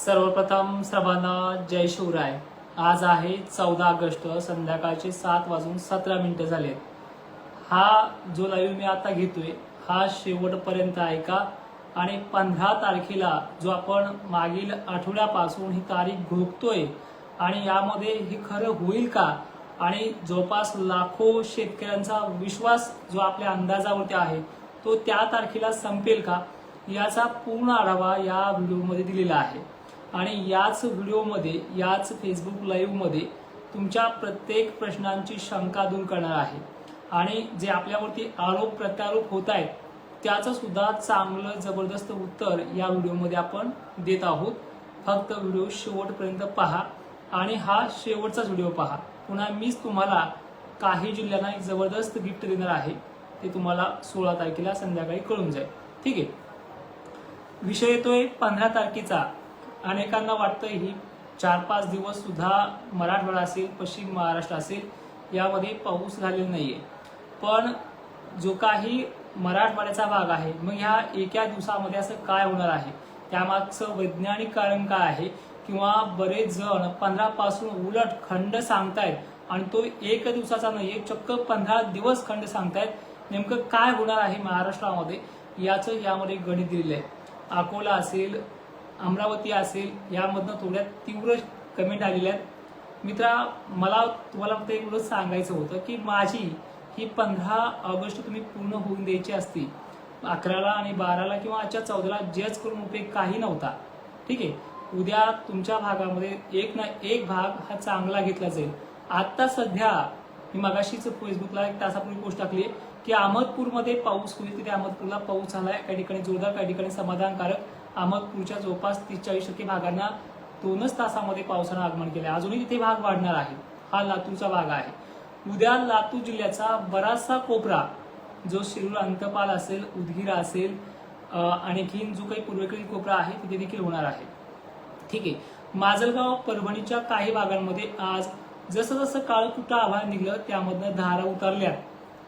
सर्वप्रथम सर्वांना जय शिवराय। आज आहे 14 ऑगस्ट, संध्याकाळचे 7:17 झालेत। हा जो लाईव्ह मी आता घेतोय हा शेवटपर्यंत ऐका आणि 15 तारखेला जो आपण मागील आठवड्यापासून ही तारीख घोषितोय आणि यामध्ये हे खरं होईल का आणि जवळपास लाखो शेतकऱ्यांचा विश्वास जो आपल्या अंदाजावरती आहे तो त्या तारखेला संपेल का याचा पूर्ण आढावा या व्हिडिओमध्ये दिलेला आहे। आणि याच व्हिडिओमध्ये याच फेसबुक लाईव्हमध्ये तुमच्या प्रत्येक प्रश्नांची शंका दूर करणार आहे आणि जे आपल्यावरती आरोप प्रत्यारोप होत आहेत त्याचं सुद्धा चांगलं जबरदस्त उत्तर या व्हिडिओमध्ये आपण देत आहोत। फक्त व्हिडिओ शेवटपर्यंत पहा आणि हा शेवटचाच व्हिडिओ पहा। पुन्हा मीच तुम्हाला काही जिल्ह्यांना एक जबरदस्त गिफ्ट देणार आहे, ते तुम्हाला 16 तारखेला संध्याकाळी कळून जाईल। ठीक आहे, विषय येतोय 15 तारखेचा। अनेकांना वाटतं ही 4-5 दिवस सुद्धा मराठवाडा असेल, पश्चिम महाराष्ट्र असेल यामध्ये पाऊस झालेला नाहीये, पण जो काही मराठवाड्याचा भाग आहे मग ह्या एका दिवसामध्ये असं काय होणार आहे, त्यामागचं वैज्ञानिक कारण काय आहे किंवा बरेच जण 15 पासून उलट खंड सांगतायत आणि तो एक दिवसाचा नाही, एक चक्क 15 दिवस खंड सांगतायत। नेमकं काय होणार आहे महाराष्ट्रामध्ये याचं यामध्ये गणित दिलेलं आहे। अकोला असेल, अमरावती असेल यामधनं थोड्या तीव्र कमेंट आलेल्या आहेत। मित्रा, मला तुम्हाला फक्त एवढं सांगायचं होतं की माझी ही 15 ऑगस्ट तुम्ही पूर्ण होऊन द्यायची असती। 11ला आणि 12ला किंवा आजच्या 14ला जज करून उपयोग काही नव्हता। ठीक आहे, उद्या तुमच्या भागामध्ये एक ना एक भाग हा चांगला घेतला जाईल। आता सध्या मी मगाशीच फेसबुकला 1 तासापूर्वी पोस्ट टाकली की अहमदपूरमध्ये पाऊस होईल, तिथे अहमदपूरला पाऊस झालाय, काही ठिकाणी जोरदार, काही ठिकाणी समाधानकारक। अहमदपूरच्या जवळपास 30-40% भागांना 2च तासामध्ये पावसानं आगमन केलंय। अजूनही तिथे भाग वाढणार आहे। हा लातूरचा भाग आहे। उद्या लातूर जिल्ह्याचा बराचसा कोपरा जो शिरूर अंतपाल असेल, उदगीर असेल, आणखीन जो काही पूर्वेकडील कोपरा आहे तिथे देखील होणार आहे। ठीक आहे, माजलगाव परभणीच्या काही भागांमध्ये आज जसं जसं काळकुटा आव्हान निघलं त्यामधनं धारा उतरल्या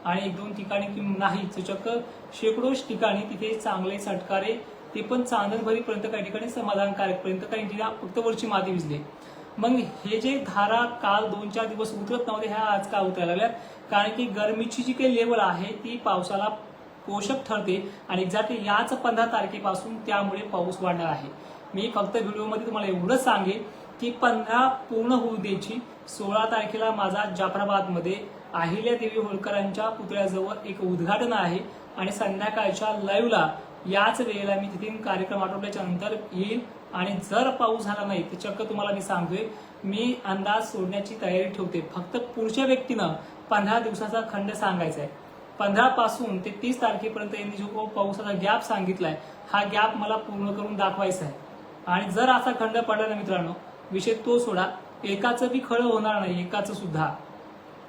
आणि 1-2 ठिकाणी नाही चक्क शेकडो ठिकाणी तिथे चांगले चटकारे, ते पण चांदणभरीपर्यंत, काही ठिकाणी समाधानकारक पर्यंत, काही ठिकाणी फक्त वरची माती भिजली। मग हे जे धारा काल 2-4 दिवस उतरत नव्हते ह्या आज का उतरायला लागल्यात, कारण की गरमीची जी काही लेवल आहे ती पावसाला पोषक ठरते आणि एक्झॅक्टली याच 15 तारखेपासून त्यामुळे पाऊस वाढणार आहे। मी फक्त व्हिडिओमध्ये तुम्हाला एवढंच सांगेन की 15 पूर्ण होऊ द्यायची। 16 तारखेला माझा जाफराबादमध्ये अहिल्यादेवी होळकरांच्या पुतळ्याजवळ एक उद्घाटन आहे आणि संध्याकाळच्या लाईव्हला याच वेळेला मी तिथे कार्यक्रम आटोपल्याच्या नंतर येईल आणि जर पाऊस झाला नाही तर चक्क तुम्हाला मी सांगतोय मी अंदाज सोडण्याची तयारी ठेवते। फक्त पुढच्या व्यक्तीनं 15 दिवसाचा खंड सांगायचा आहे। 15 पासून ते 30 तारखेपर्यंत यांनी जो पावसाचा गॅप सांगितलाय हा गॅप मला पूर्ण करून दाखवायचा आहे। आणि जर असा खंड पडला ना मित्रांनो, विषय तो सोडा, एकाचं बी खरं होणार नाही, एकाचं सुद्धा।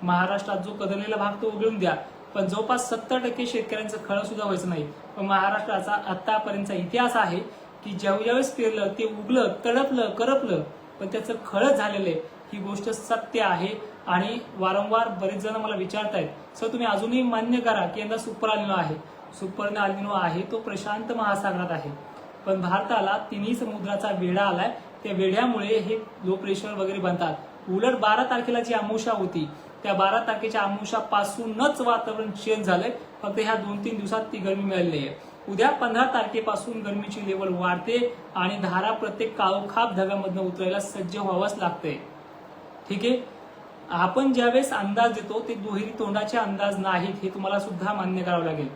महाराष्ट्रात जो कदरलेला भाग तो उघडून द्या, पण जवळपास 70% शेतकऱ्यांचं खरं सुद्धा व्हायचं नाही। पण महाराष्ट्राचा आतापर्यंतचा इतिहास आहे की ज्यावेळेस पेरलं ते उगलं, तडपलं, करपलं, पण त्याचं खरंच झालेलं आहे, ही गोष्ट सत्य आहे। आणि वारंवार बरेच जण मला विचारतायत सर तुम्ही अजूनही मान्य करा की यंदा सुपर अल्निनो आहे। सुपर अल्निनो आहे तो प्रशांत महासागरात आहे, पण भारताला 3ही समुद्राचा वेढा आलाय, त्या वेढ्यामुळे हे लो प्रेशर वगैरे बनतात। उलट 12 तारखेला जी अमावस्या होती त्या 12 तारखेच्या अमावस्यापासूनच वातावरण चेंज झालंय, फक्त ह्या 2-3 दिवसात ती गरमी मिळाली आहे। उद्या 15 तारखेपासून गरमीची लेवल वाढते आणि धारा प्रत्येक काळोखाप ढगामधनं उतरायला सज्ज व्हावंच लागतंय। ठीक आहे, आपण ज्यावेळेस अंदाज देतो ते दुहेरी तोंडाचे अंदाज नाहीत, हे तुम्हाला सुद्धा मान्य करावं लागेल।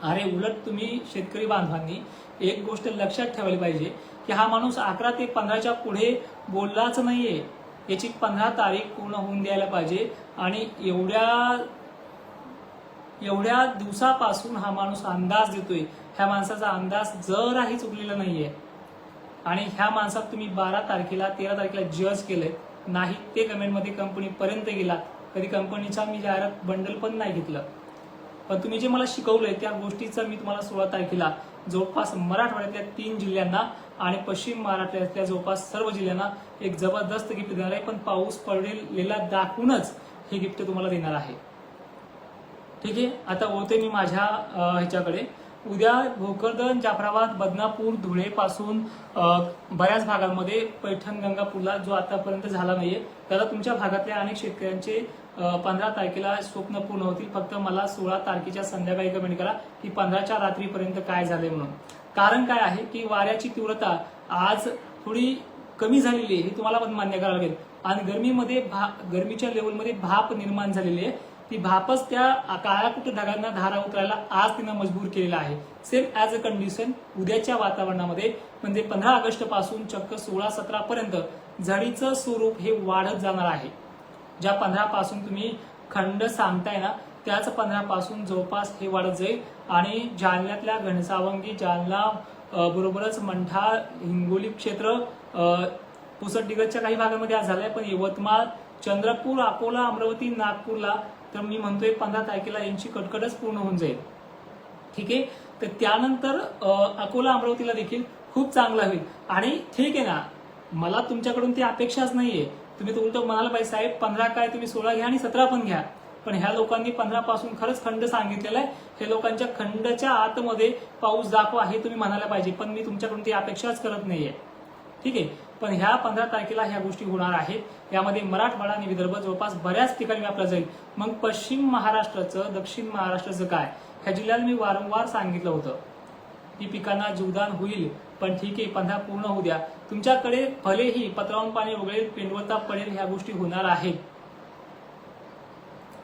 अरे उलट तुम्ही शेतकरी बांधवांनी एक गोष्ट लक्षात ठेवायला पाहिजे की हा माणूस 11 ते 15च्या पुढे बोललाच नाहीये, याची 15 तारीख पूर्ण होऊन द्यायला पाहिजे। आणि एवढ्या दिवसापासून हा माणूस अंदाज देतोय, ह्या माणसाचा अंदाज जराही चुकलेला नाहीये। आणि ह्या माणसात तुम्ही 12 तारखेला 13 तारखेला जज केलंय नाही, ते कमेंटमध्ये कंपनीपर्यंत गेला, कधी कंपनीचा मी जाहिरात बंडल पण नाही घेतलं, पण तुम्ही जे मला शिकवलंय त्या गोष्टीचं मी तुम्हाला 16 तारखेला जवळपास मराठवाड्यातल्या 3 जिल्ह्यांना आणि पश्चिम महाराष्ट्रातल्या जवळपास सर्व जिल्ह्यांना एक जबरदस्त गिफ्ट देणार आहे। पण पाऊस पडलेला दाखवूनच हे गिफ्ट तुम्हाला देणार आहे। ठीक आहे, आता वळते मी माझ्या ह्याच्याकडे। उद्या भोकरदन, जाफराबाद, बदनापूर, धुळे पासून बऱ्याच भागांमध्ये पैठण, गंगापूरला जो आतापर्यंत झाला नाहीये, त्याला तुमच्या भागातल्या अनेक शेतकऱ्यांचे 15 तारखेला स्वप्न पूर्ण होतील. फक्त मला 16 तारखेच्या संध्याकाळी कमेंट करा की 15च्या रात्रीपर्यंत काय झाले म्हणून. कारण काय आहे की वाऱ्याची तीव्रता आज थोडी कमी झालेली आहे, हे तुम्हाला पण मान्य करावं लागेल. आणि गरमीच्या लेवलमध्ये भाप निर्माण झालेली आहे. ती भापच त्या काळ्याकुट ढगांना धारा उतरायला आज तिनं मजबूर केलेला आहे. सेम ॲज अ कंडिशन उद्याच्या वातावरणामध्ये म्हणजे 15 ऑगस्ट पासून चक्क 16-17 पर्यंत झडीचं स्वरूप हे वाढत जाणार आहे. ज्या 15 पासून तुम्ही खंड सांगताय ना, त्याच 15 पासून जवळपास हे वाढत जाईल. आणि जालन्यातल्या घनसावंगी, जालना बरोबरच मंठा, हिंगोली क्षेत्र, पुसद-डिग्रजच्या काही भागामध्ये आज झालाय. पण यवतमाळ, चंद्रपूर, अकोला, अमरावती, नागपूरला तर मी म्हणतोय 15 तारखेला यांची कटकटच पूर्ण होऊन जाईल. ठीक आहे, तर त्यानंतर अकोला, अमरावतीला देखील खूप चांगला होईल. आणि ठीक आहे ना, मला तुमच्याकडून ती अपेक्षाच नाहीये. तुम्ही तर उलट म्हणाला पाहिजे साहेब 15 काय, तुम्ही 16 घ्या आणि 17 पण घ्या. पण ह्या लोकांनी 15 पासून खरंच खंड सांगितलेला आहे. हे लोकांच्या खंडच्या आतमध्ये पाऊस दाखवा हे तुम्ही म्हणायला पाहिजे, पण मी तुमच्याकडून ती अपेक्षाच करत नाहीये. ठीक आहे, पण ह्या 15 तारखेला ह्या गोष्टी होणार आहेत. यामध्ये मराठवाडा आणि विदर्भ जवळपास बऱ्याच ठिकाणी व्यापला जाईल. मग पश्चिम महाराष्ट्राचं, दक्षिण महाराष्ट्राचं काय, ह्या जिल्ह्यात मी वारंवार सांगितलं होतं की पिकांना जीवदान होईल. पण ठीक आहे, 15 पूर्ण होऊ द्या. तुमच्याकडे भलेही पत्रावून पाणी वगैरे पेंडवता पडेल, ह्या गोष्टी होणार आहेत.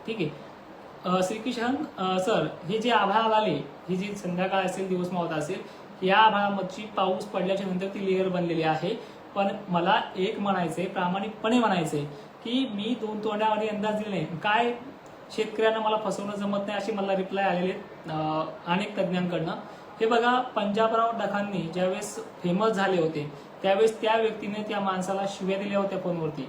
ठीक आहे, श्रीकिशन सर, हे जे आभाळ आले, ही जी संध्याकाळ असेल, दिवस मावळता असेल, या आभाळाची पाऊस पडल्याच्या नंतर ती लेअर बनलेली आहे. पण मला एक म्हणायचंय, प्रामाणिकपणे म्हणायचंय की मी 2 तोंडामध्ये अंदाज दिले नाही. काय शेतकऱ्यांना मला फसवणं जमत नाही असे मला रिप्लाय आलेले अनेक तज्ज्ञांकडनं. हे बघा, पंजाबराव डखांनी ज्यावेळेस फेमस झाले होते त्यावेळेस त्या व्यक्तीने त्या माणसाला शिव्या दिल्या होत्या फोनवरती,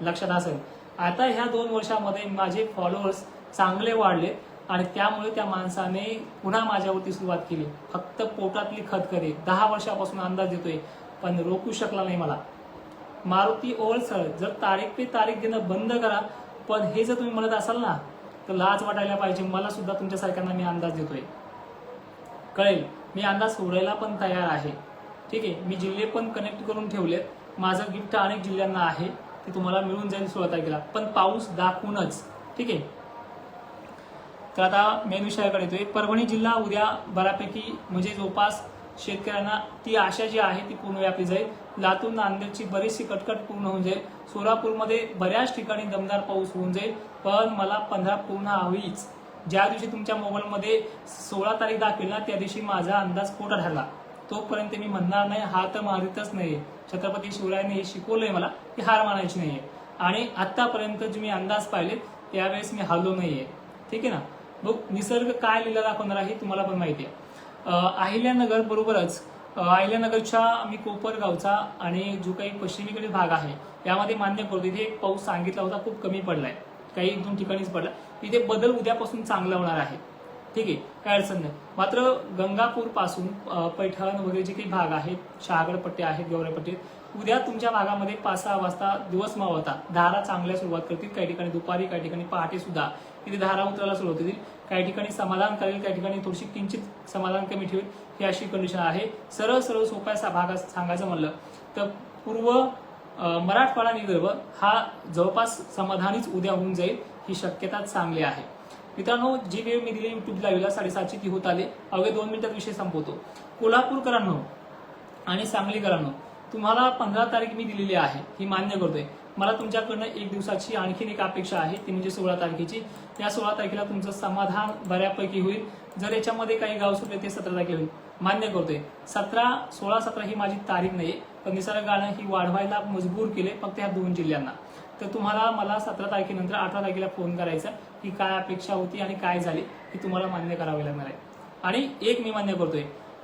लक्षात असेल. आता ह्या 2 वर्षामध्ये माझे फॉलोअर्स चांगले वाढले आणि त्यामुळे त्या माणसाने पुन्हा माझ्यावरती सुरुवात केली. फक्त पोटातली खतखते 10 वर्षापासून अंदाज देतोय, पण रोखू शकला नाही मला. मारुती ओळसळ, जर तारीख पे तारीख देणं बंद करा. पण हे जर तुम्ही म्हणत असाल ना, तर लाज वाटायला पाहिजे. मला सुद्धा तुमच्यासारख्यांना मी अंदाज देतोय, कळेल. मी अंदाज सोडायला पण तयार आहे. ठीक आहे, मी जिल्हे पण कनेक्ट करून ठेवलेत. माझं गिफ्ट अनेक जिल्ह्यांना आहे, ते तुम्हाला मिळून जाईल 16 तारखेला, पण पाऊस दाखवूनच. ठीक आहे, तर आता मेन विषयाकडे येतोय. परभणी जिल्हा उद्या बऱ्यापैकी म्हणजे जवळपास शेतकऱ्यांना ती आशा जी आहे ती पूर्ण व्यापली जाईल. लातूर, नांदेडची बरीचशी कटकट पूर्ण होऊन जाईल. सोलापूरमध्ये बऱ्याच ठिकाणी दमदार पाऊस होऊन जाईल. पण मला 15 पूर्ण हवीच. ज्या दिवशी तुमच्या मोबाईलमध्ये 16 तारीख दाखवेल ना, त्या दिवशी माझा अंदाज खोटा ठरला. तोपर्यंत मी म्हणणार नाही, हार तर मारितच नाहीये. छत्रपती शिवरायांनी हे शिकवलंय मला की हार मानायची नाहीये. आणि आतापर्यंत जे मी अंदाज पाहिले त्यावेळेस मी हरलो नाहीये. ठीक आहे ना. बघ, निसर्ग काय लीला दाखवणार आहे तुम्हाला पण माहिती आहे. अहिल्यानगर बरोबरच अहिल्यानगरच्या मी कोपरगावचा आणि जो काही पश्चिमेकडील भाग आहे यामध्ये मान्य करतो, इथे एक पाऊस सांगितला होता, खूप कमी पडलाय, काही 1-2 ठिकाणीच पडला. इथे बदल उद्यापासून चांगला होणार आहे. ठीक आहे, काय अडचण नाही. मात्र गंगापूर पासून पैठण वगैरे जे काही भाग आहेत, शहागड पट्टे आहेत, गेवराई पट्टे, उद्या तुमच्या भागामध्ये 5-6 वाजता दिवस मावळता धारा चांगल्या सुरुवात करतील. काही ठिकाणी दुपारी, काही ठिकाणी पहाटे सुद्धा इथे धारा उतरायला सुरुवात होतील. काही ठिकाणी समाधान करेल, काही ठिकाणी थोडीशी किंचित समाधान कमी ठेवेल, ही अशी कंडिशन आहे. सरळ सरळ सोप्या भागात सांगायचं म्हणलं तर पूर्व मराठवाडा आणि विदर्भ हा जवळपास समाधानीच उद्या होऊन जाईल, ही शक्यता चांगली आहे. मित्रांनो, जी वेळ मी दिली युट्यूब लाईव्हला 7:30 ती होत आले. अवघ्या 2 मिनिटात विषय संपवतो. कोल्हापूरकरांनो आणि सांगलीकरांनो, तुम्हाला 15 तारीख मी दिलेली आहे, ही मान्य करतोय. मला तुमच्याकडनं 1 दिवसाची आणखीन एक अपेक्षा आहे, ती म्हणजे 16 तारखेची. या 16 तारखेला तुमचं समाधान बऱ्यापैकी होईल. जर याच्यामध्ये काही गाव सुटले ते 17 तारखेला होईल, मान्य करतोय. 16-17 ही माझी तारीख नाहीये, पण निसर्गानं ही वाढवायला मजबूर केले फक्त ह्या 2 जिल्ह्यांना. तर तुम्हाला मला 17 तारखेनंतर 18 तारखेला फोन करायचा की काय अपेक्षा होती आणि काय झाली, हे तुम्हाला मान्य करावे लागणार आहे. आणि एक मी मान्य करतोय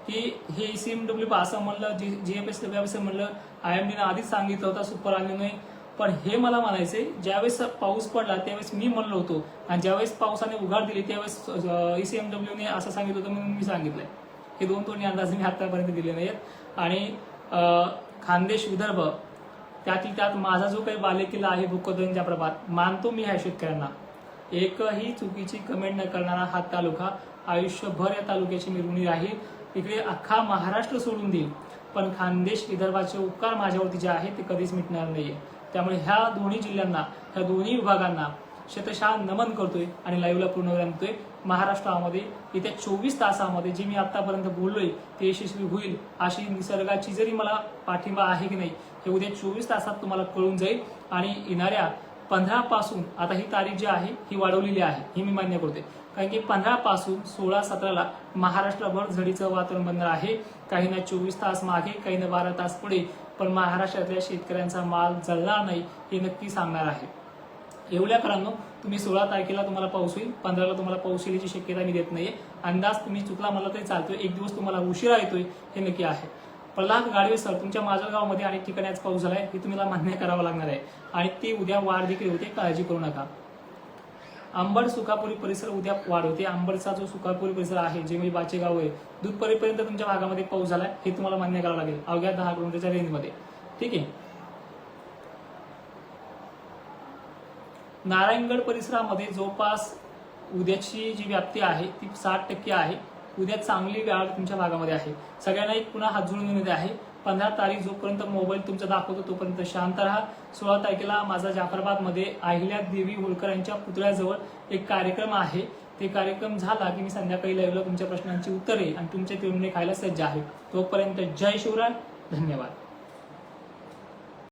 की हे CMW असं म्हणलं, GFSW असं म्हणलं, IMDनं आधीच सांगितलं होतं सुपर आले नाही. पण हे मला म्हणायचंय, ज्यावेळेस पाऊस पडला त्यावेळेस मी म्हणलो होतो, आणि ज्यावेळेस पावसाने उघाड दिली त्यावेळेस ECMWने असं सांगितलं होतं म्हणून मी सांगितलंय. हे 2 तोंडी अंदाज मी आतापर्यंत दिले नाहीत. आणि खानदेश, विदर्भ, त्यातील त्यात माझा जो काही बालेकिल्ला आहे भोकरदन, जाफराबाद, मानतो मी ह्या शेतकऱ्यांना. एकही चुकीची कमेंट न करणारा हा तालुका आयुष्यभर या तालुक्याची मी ऋणी राहील. इकडे अख्खा महाराष्ट्र सोडून देईल, पण खानदेश विदर्भाचे उपकार माझ्यावरती जे आहे ते कधीच मिटणार नाहीये. त्यामुळे ह्या दोन्ही जिल्ह्यांना, ह्या दोन्ही विभागांना शतशः नमन करतोय आणि लाईव्हला पूर्ण आणतोय. महाराष्ट्रामध्ये येत्या 24 तासामध्ये जे मी आतापर्यंत बोललोय ते यशस्वी होईल अशी निसर्गाची जरी मला पाठिंबा आहे की नाही हे उद्या 24 तासात तुम्हाला कळून जाईल. आणि येणाऱ्या 15 पासून आता ही तारीख जी आहे ही वाढवलेली आहे, ही मी मान्य करते. कारण की 15 पासून 16-17ला महाराष्ट्रभर झडीचं वातावरण बनणार आहे. काहींना 24 तास मागे, काहींना 12 तास पुढे, पण महाराष्ट्रातल्या शेतकऱ्यांचा माल जळणार नाही हे नक्की सांगणार आहे. एवढ्याकरांनो, तुम्ही 16 तारखेला तुम्हाला पाऊस होईल, 15ला तुम्हाला पाऊस येण्याची शक्यता मी देत नाहीये. अंदाज तुम्ही चुकला मला तरी चालतोय, एक दिवस तुम्हाला उशिरा येतोय हे नक्की आहे. प्रल्हाद गाडवे सर, तुमच्या माजलगावमध्ये अनेक ठिकाणी आज पाऊस झालाय हे तुम्हाला मान्य करावं लागणार आहे आणि ते उद्या वाढ देखील होते, काळजी करू नका. अंबड सुकापुरी परिसर उद्या वाढ होते. अंबडचा जो सुकापुरी परिसर आहे, जे म्हणजे बाचेगाव आहे, दूधपर्यंत तुमच्या भागामध्ये पाऊस झालाय हे तुम्हाला मान्य करावं लागेल अवघ्या 10 किलोमीटरच्या रेंजमध्ये. ठीक आहे. नारायणगड परिसरामध्ये जवळपास उद्याची जी व्याप्ती आहे ती 60% आहे. उद्या चांगली वाढ तुमच्या भागामध्ये आहे. सगळ्यांना एक पुन्हा हात जोडून विनंती आहे, 15 तारीख जोपर्यंत मोबाईल तुमचा दाखवतो तोपर्यंत शांत राहा. 16 तारखेला माझा जाफराबादमध्ये अहिल्या देवी होळकर यांच्या पुतळ्याजवळ एक कार्यक्रम आहे. ते कार्यक्रम झाला की मी संध्याकाळी लाईव्हला तुमच्या प्रश्नांची उत्तरे आणि तुमच्या तिळणे खायला सज्ज आहे. तोपर्यंत जय शिवराय, धन्यवाद.